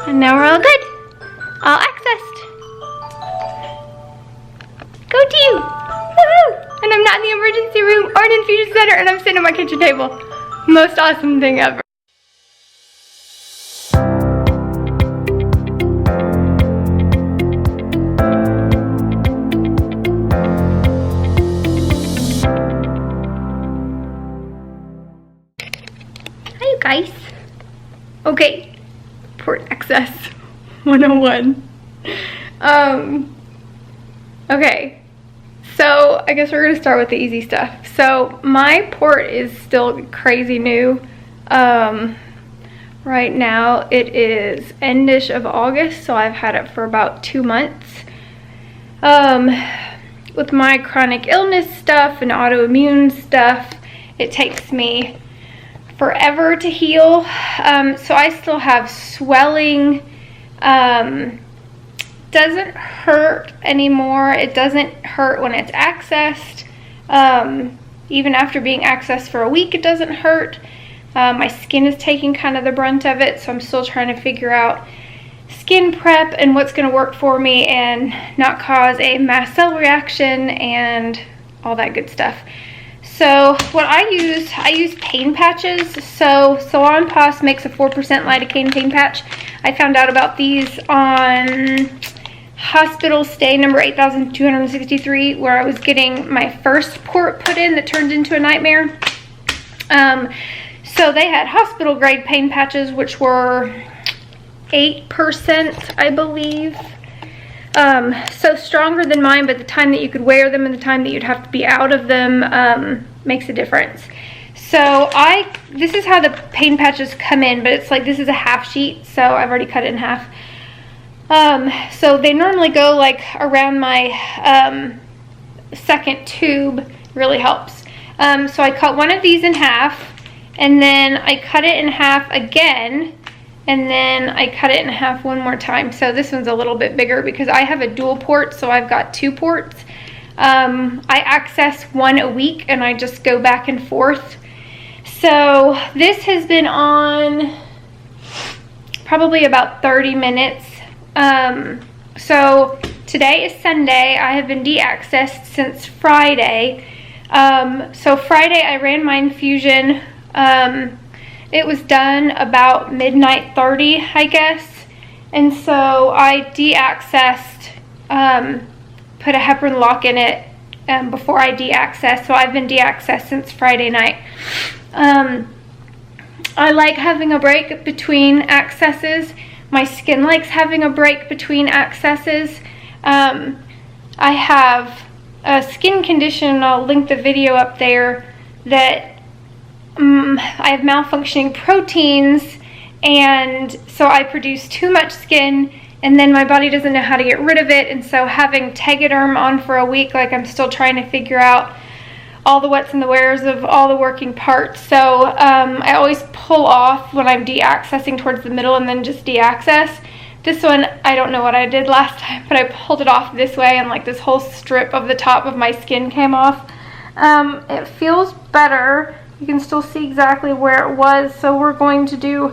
And now we're all good. All accessed. Go team! Woohoo! And I'm not in the emergency room or an infusion center, and I'm sitting at my kitchen table. Most awesome thing ever. Hi you guys. Okay, port access 101. Okay, so I guess we're gonna start with the easy stuff. So my port is still crazy new. Right now it is endish of August, so I've had it for about 2 months. With my chronic illness stuff and autoimmune stuff, it takes me forever to heal. So I still have swelling. Doesn't hurt anymore. It doesn't hurt when it's accessed. Even after being accessed for a week, it doesn't hurt. My skin is taking kind of the brunt of it, so I'm still trying to figure out skin prep and what's going to work for me and not cause a mast cell reaction and all that good stuff. So what I use pain patches. So Salonpas makes a 4% lidocaine pain patch. I found out about these on hospital stay number 8,263, where I was getting my first port put in that turned into a nightmare. So they had hospital grade pain patches, which were 8%, I believe. So stronger than mine, but the time that you could wear them and the time that you'd have to be out of them makes a difference. So this is how the pain patches come in, but it's like, this is a half sheet, so I've already cut it in half. So they normally go like around my second tube. Really helps. So I cut one of these in half, and then I cut it in half again, and then I cut it in half one more time. So this one's a little bit bigger because I have a dual port, so I've got 2 ports. I access one a week and I just go back and forth. So this has been on probably about 30 minutes. So today is Sunday. I have been de-accessed since Friday. So Friday I ran my infusion. It was done about midnight 30, I guess. And so I de-accessed, put a heparin lock in it before I de-accessed. So I've been de-accessed since Friday night. I like having a break between accesses. My skin likes having a break between accesses. I have a skin condition, and I'll link the video up there, that I have malfunctioning proteins, and so I produce too much skin, and then my body doesn't know how to get rid of it. And so having Tegaderm on for a week, like, I'm still trying to figure out all the whats and the wheres of all the working parts. So I always pull off when I'm de-accessing towards the middle and then just de-access. This one, I don't know what I did last time, but I pulled it off this way, and like this whole strip of the top of my skin came off. It feels better. You can still see exactly where it was, so we're going to do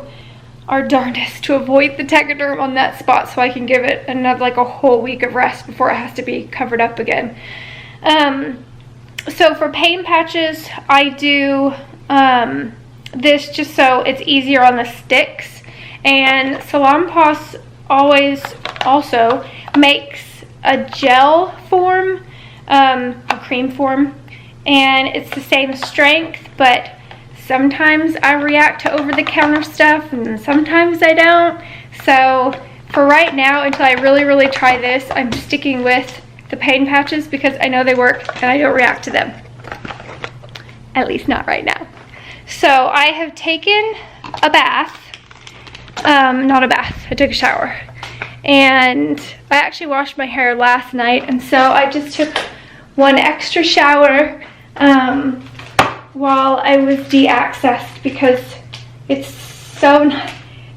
our darndest to avoid the Tegaderm on that spot so I can give it another, like, a whole week of rest before it has to be covered up again. So for pain patches, I do this just so it's easier on the sticks. And Salonpas always also makes a gel form, a cream form, and it's the same strength, but sometimes I react to over-the-counter stuff and sometimes I don't. So for right now, until I really try this, I'm sticking with the pain patches because I know they work and I don't react to them. At least not right now. So I have taken a bath. Not a bath, I took a shower. And I actually washed my hair last night, and so I just took one extra shower while I was de-accessed because it's so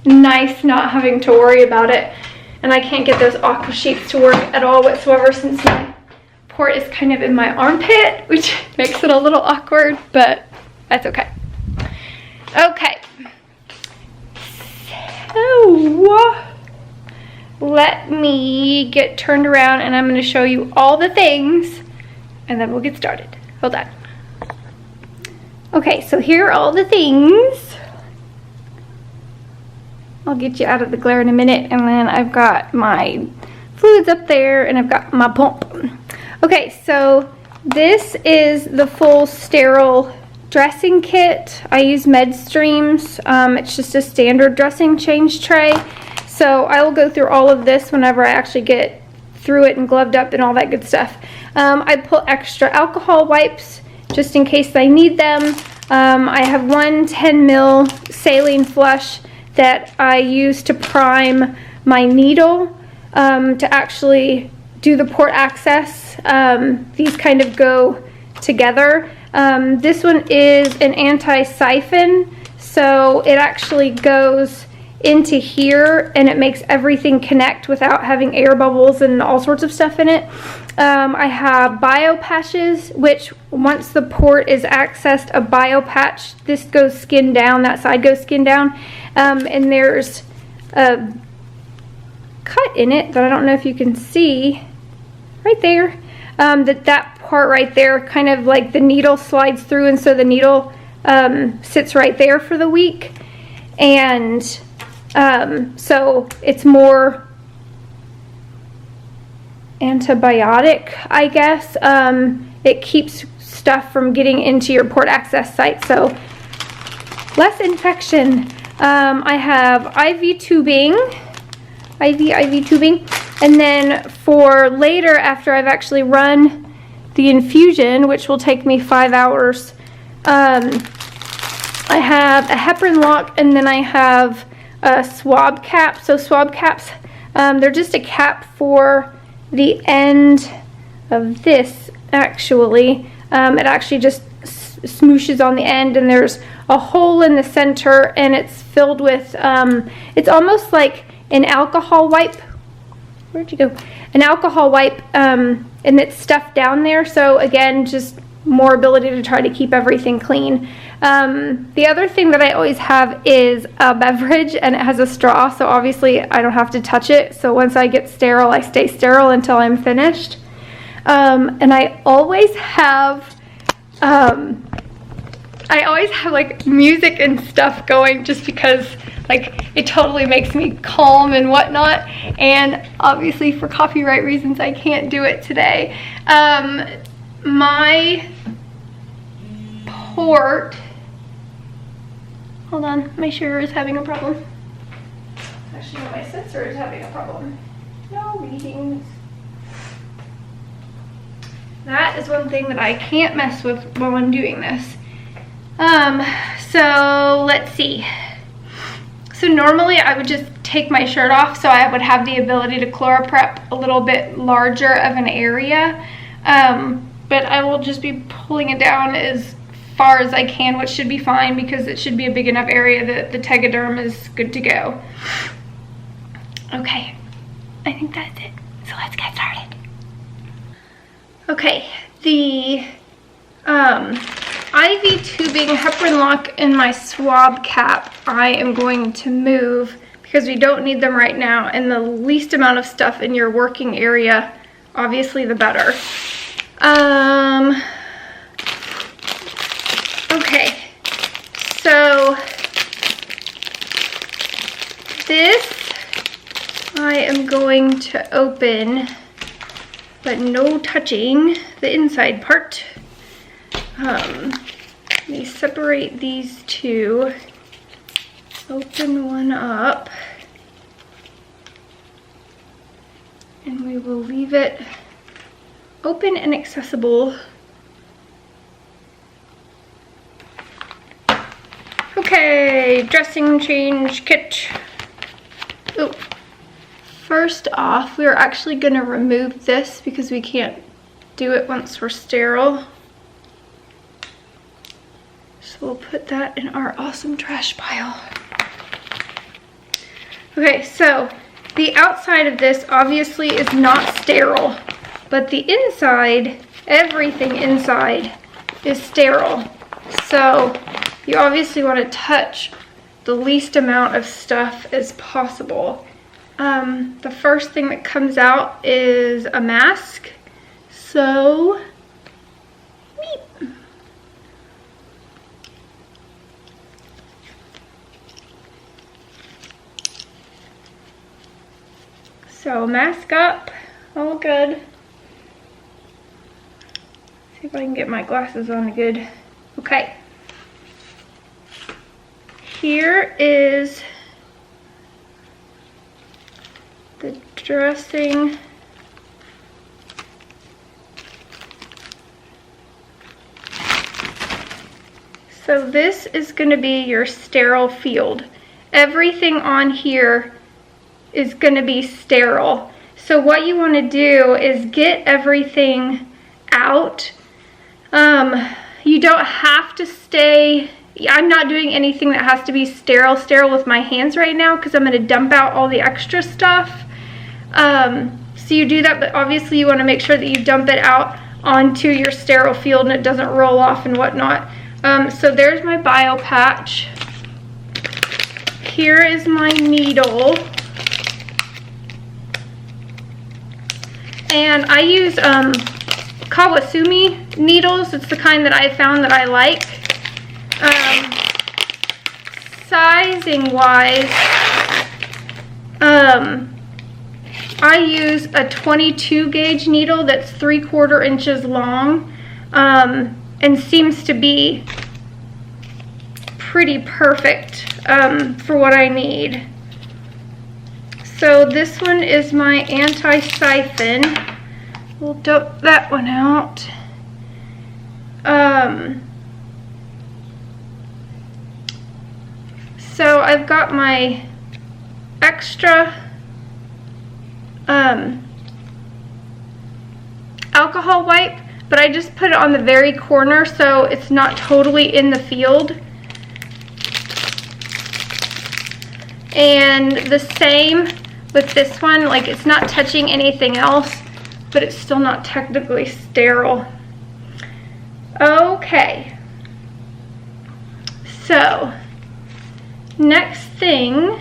nice not having to worry about it. And I can't get those aqua sheets to work at all whatsoever since my port is kind of in my armpit, which makes it a little awkward, but that's okay. Okay. So, let me get turned around and I'm going to show you all the things and then we'll get started. Hold on. Okay, so here are all the things. I'll get you out of the glare in a minute, and then I've got my fluids up there and I've got my pump. Okay, so this is the full sterile dressing kit. I use MedStreams. It's just a standard dressing change tray. So I will go through all of this whenever I actually get through it and gloved up and all that good stuff. I put extra alcohol wipes just in case I need them. I have one 10 ml saline flush that I use to prime my needle to actually do the port access. These kind of go together. This one is an anti-siphon, so it actually goes into here and it makes everything connect without having air bubbles and all sorts of stuff in it. I have bio patches, which once the port is accessed, a bio patch, this goes skin down, that side goes skin down, and there's a cut in it that I don't know if you can see right there. That part right there, kind of like the needle slides through, and so the needle sits right there for the week, and so it's more antibiotic, I guess. It keeps stuff from getting into your port access site, so less infection. I have IV tubing, IV tubing, and then for later, after I've actually run the infusion, which will take me 5 hours, I have a heparin lock, and then I have a swab cap. So swab caps, they're just a cap for the end of this, actually. It actually just smooshes on the end, and there's a hole in the center, and it's filled with, it's almost like an alcohol wipe. Where'd you go? An alcohol wipe, and it's stuffed down there, so again, just more ability to try to keep everything clean. The other thing that I always have is a beverage, and it has a straw, so obviously I don't have to touch it. So once I get sterile, I stay sterile until I'm finished. And I always have like music and stuff going, just because like it totally makes me calm and whatnot. And obviously for copyright reasons, I can't do it today. My port, hold on, my sugar is having a problem. Actually, no, my sensor is having a problem. No readings. That is one thing that I can't mess with while I'm doing this. So let's see. So normally I would just take my shirt off, so I would have the ability to ChloraPrep a little bit larger of an area. But I will just be pulling it down as far as I can, which should be fine because it should be a big enough area that the Tegaderm is good to go. Okay, I think that's it. So let's get started. Okay, the IV tubing, heparin lock, and my swab cap I am going to move because we don't need them right now, and the least amount of stuff in your working area, obviously the better. Okay, so this I am going to open, but no touching the inside part. Let me separate these two, open one up, and we will leave it open and accessible. Okay, dressing change kit. Oh, first off, we're actually going to remove this because we can't do it once we're sterile. So we'll put that in our awesome trash pile. Okay, so the outside of this obviously is not sterile, but the inside, everything inside is sterile. So you obviously want to touch the least amount of stuff as possible. the first thing that comes out is a mask. So, meep. So mask up, all good. See if I can get my glasses on good. Okay. Here is the dressing. So this is going to be your sterile field. Everything on here is going to be sterile. So what you want to do is get everything out. You don't have to stay, I'm not doing anything that has to be sterile with my hands right now because I'm going to dump out all the extra stuff. So you do that, but obviously you want to make sure that you dump it out onto your sterile field and it doesn't roll off and whatnot. So there's my bio patch. Here is my needle. And I use Kawasumi needles. It's the kind that I found that I like. Sizing wise, I use a 22 gauge needle that's 3/4 inches long, and seems to be pretty perfect for what I need. So this one is my anti-siphon. We'll dump that one out. So I've got my extra alcohol wipe, but I just put it on the very corner so it's not totally in the field. And the same with this one, like it's not touching anything else, but it's still not technically sterile. Okay, so next thing,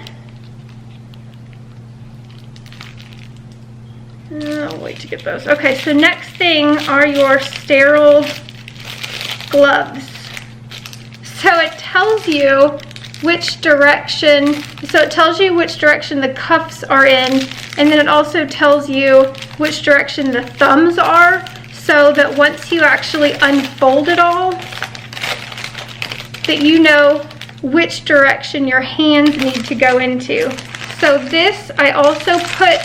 I'll wait to get those. Okay, so next thing are your sterile gloves. So it tells you which direction, the cuffs are in, and then it also tells you which direction the thumbs are, so that once you actually unfold it all, that you know which direction your hands need to go into. So this, I also put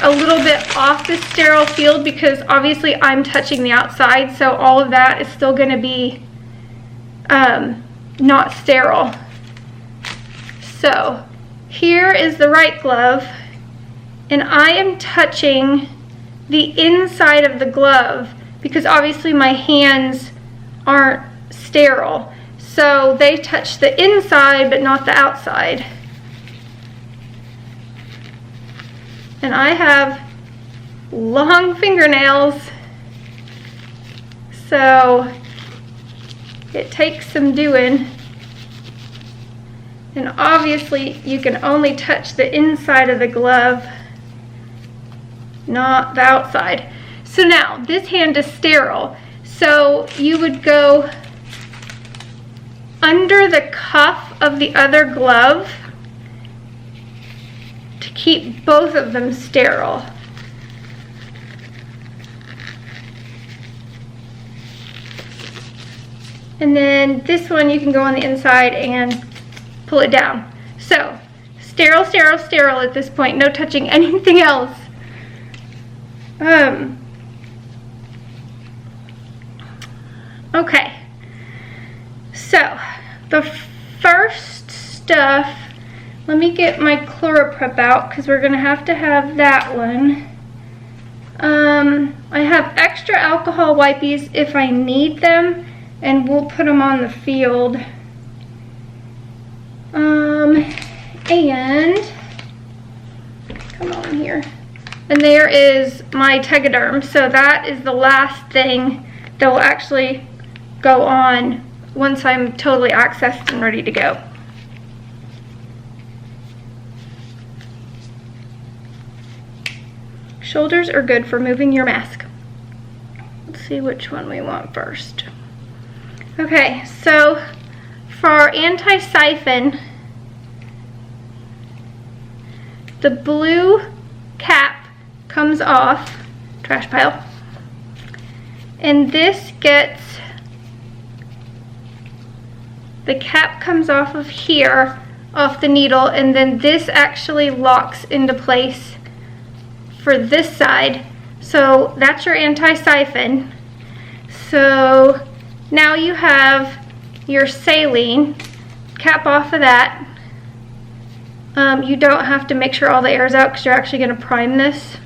a little bit off the sterile field because obviously I'm touching the outside, so all of that is still going to be not sterile. So here is the right glove, and I am touching the inside of the glove because obviously my hands aren't sterile. So they touch the inside but not the outside. And I have long fingernails, so it takes some doing. And obviously you can only touch the inside of the glove, not the outside. So now this hand is sterile. So you would go under the cuff of the other glove to keep both of them sterile. And then this one you can go on the inside and pull it down. So sterile, sterile, sterile at this point, no touching anything else. Okay, so the first stuff, let me get my ChloraPrep out because we're going to have that one. I have extra alcohol wipies if I need them, and we'll put them on the field. And come on here. And there is my Tegaderm. So that is the last thing that will actually go on once I'm totally accessed and ready to go. Shoulders are good for moving your mask. Let's see which one we want first. Okay, so for our anti-siphon, the blue cap comes off, trash pile, and this gets, the cap comes off of here, off the needle, and then this actually locks into place for this side. So that's your anti-siphon. So now you have your saline, cap off of that. You don't have to make sure all the air is out because you're actually going to prime this.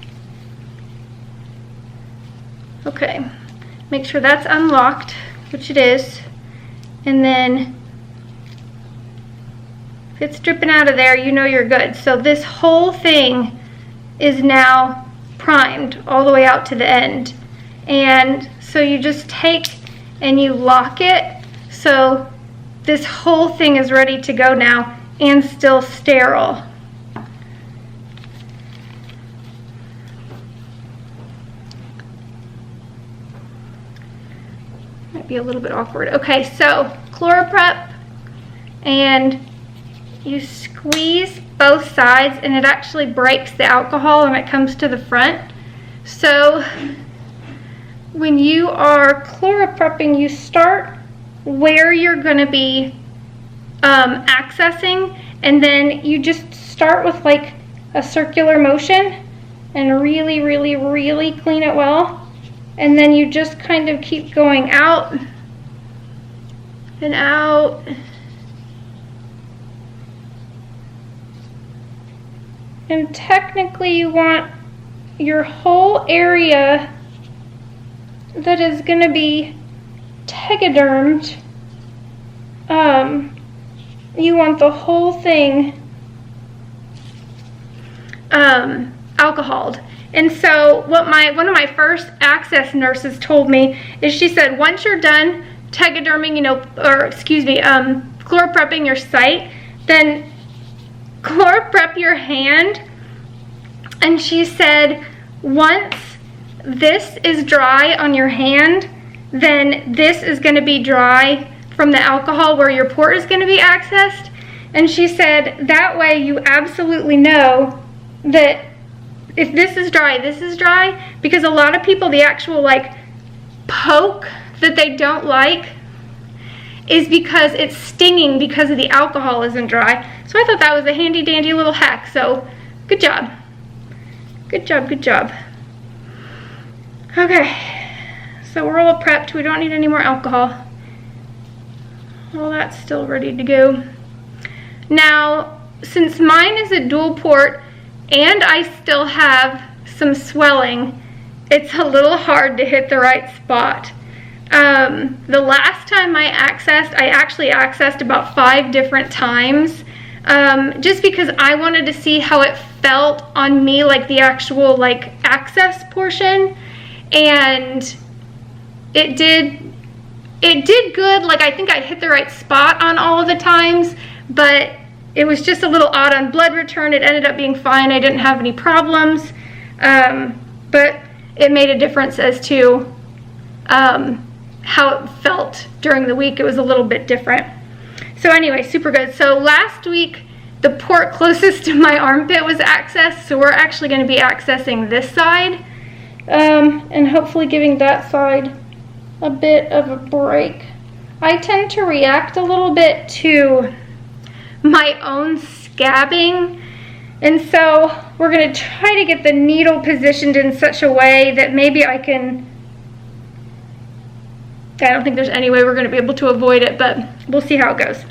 Okay, make sure that's unlocked, which it is, and then if it's dripping out of there, you know you're good. So this whole thing is now primed all the way out to the end. And so you just take and you lock it. So this whole thing is ready to go now and still sterile. Might be a little bit awkward. Okay, so ChloraPrep, and you squeeze both sides and it actually breaks the alcohol when it comes to the front. So when you are ChloraPrepping, you start where you're going to be accessing, and then you just start with like a circular motion and really clean it well, and then you just kind of keep going out and out. And technically you want your whole area that is going to be tegadermed, you want the whole thing alcoholed. And so what one of my first access nurses told me is, she said, once you're done tegaderming, ChloraPrepping your site, then ChloraPrep your hand. And she said, once this is dry on your hand, then this is going to be dry from the alcohol where your port is going to be accessed. And she said that way you absolutely know that if this is dry, this is dry, because a lot of people, the actual like poke that they don't like is because it's stinging because of the alcohol isn't dry. So I thought that was a handy dandy little hack. So good job. Good job, good job. Okay, so we're all prepped. We don't need any more alcohol. Well, that's still ready to go. Now, since mine is a dual port and I still have some swelling, it's a little hard to hit the right spot. The last time I actually accessed about 5 different times, just because I wanted to see how it felt on me, like the actual like access portion, and it did good. Like, I think I hit the right spot on all of the times, but it was just a little odd on blood return. It ended up being fine. I didn't have any problems, but it made a difference as to how it felt during the week. It was a little bit different. So anyway, super good. So last week, the port closest to my armpit was accessed, so we're actually going to be accessing this side, and hopefully giving that side a bit of a break. I tend to react a little bit to my own scabbing, and so we're going to try to get the needle positioned in such a way that maybe I don't think there's any way we're going to be able to avoid it, but we'll see how it goes.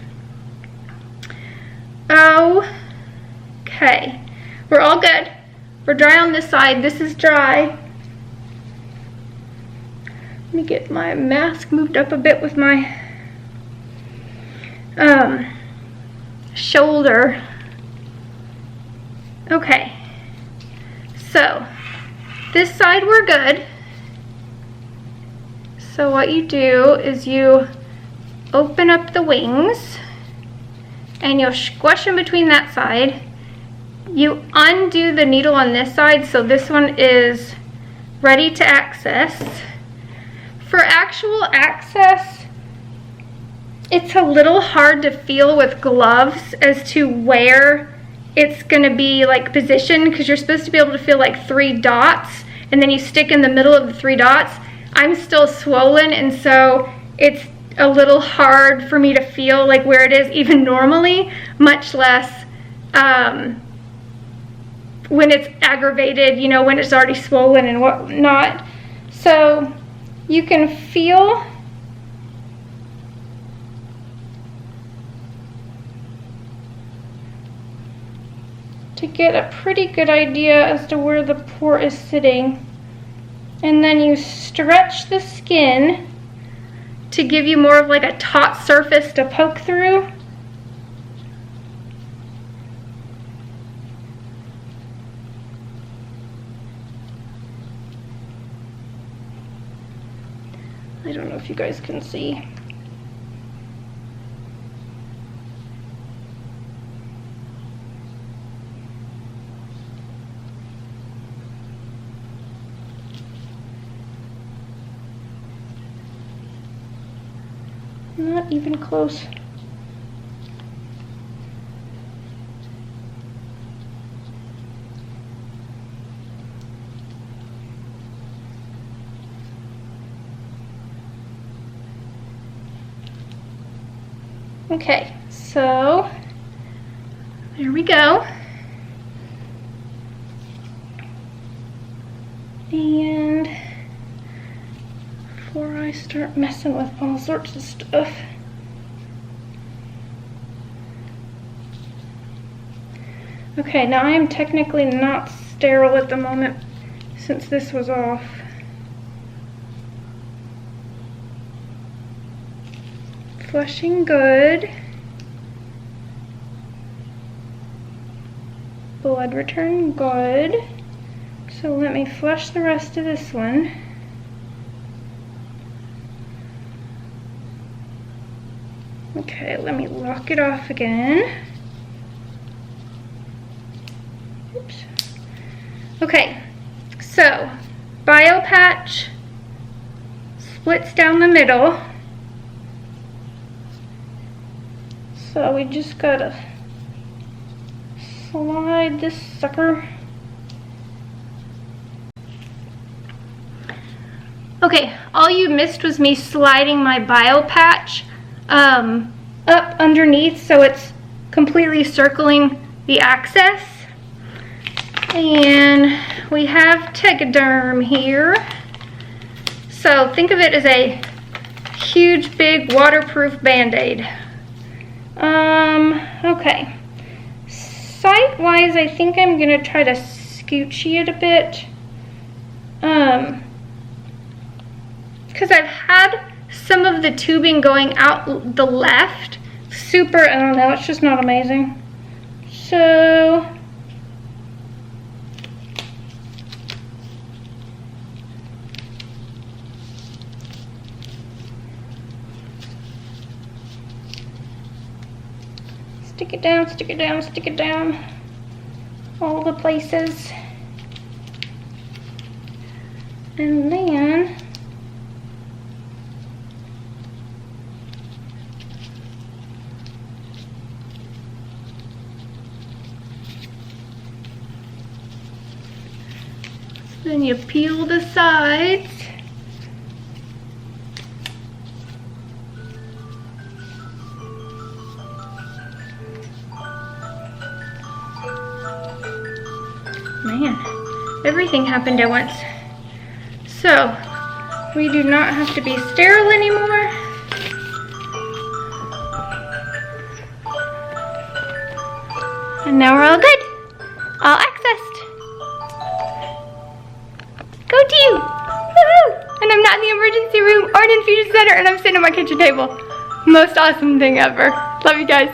Okay, we're all good. We're dry on this side. This is dry. Let me get my mask moved up a bit with my shoulder. Okay, so this side we're good. So what you do is you open up the wings and you'll squish them between that side, you undo the needle on this side, so this one is ready to access. For actual access, it's a little hard to feel with gloves as to where it's gonna be like positioned, because you're supposed to be able to feel like 3 dots, and then you stick in the middle of the 3 dots. I'm still swollen, and so it's a little hard for me to feel like where it is even normally, much less when it's aggravated, you know, when it's already swollen and whatnot. So you can feel to get a pretty good idea as to where the port is sitting. And then you stretch the skin to give you more of like a taut surface to poke through. I don't know if you guys can see. Not even close. Okay, so there we go. And before I start messing with all sorts of stuff, okay, now I am technically not sterile at the moment since this was off. Flushing good. Blood return good. So let me flush the rest of this one. Okay, let me lock it off again. Oops. Okay, so bio patch splits down the middle. So we just gotta slide this sucker. Okay, all you missed was me sliding my bio patch up underneath so it's completely circling the access. And we have Tegaderm here. So think of it as a huge, big, waterproof Band-Aid. Okay. Site-wise, I think I'm gonna try to scoochy it a bit. Because I've had some of the tubing going out the left. Super, I don't know, it's just not amazing. So stick it down, stick it down, stick it down. All the places. And then you peel the sides. Man, everything happened at once. So, we do not have to be sterile anymore. And now we're all good. All accessed. Go team! Woohoo! And I'm not in the emergency room or an infusion center, and I'm sitting at my kitchen table. Most awesome thing ever. Love you guys.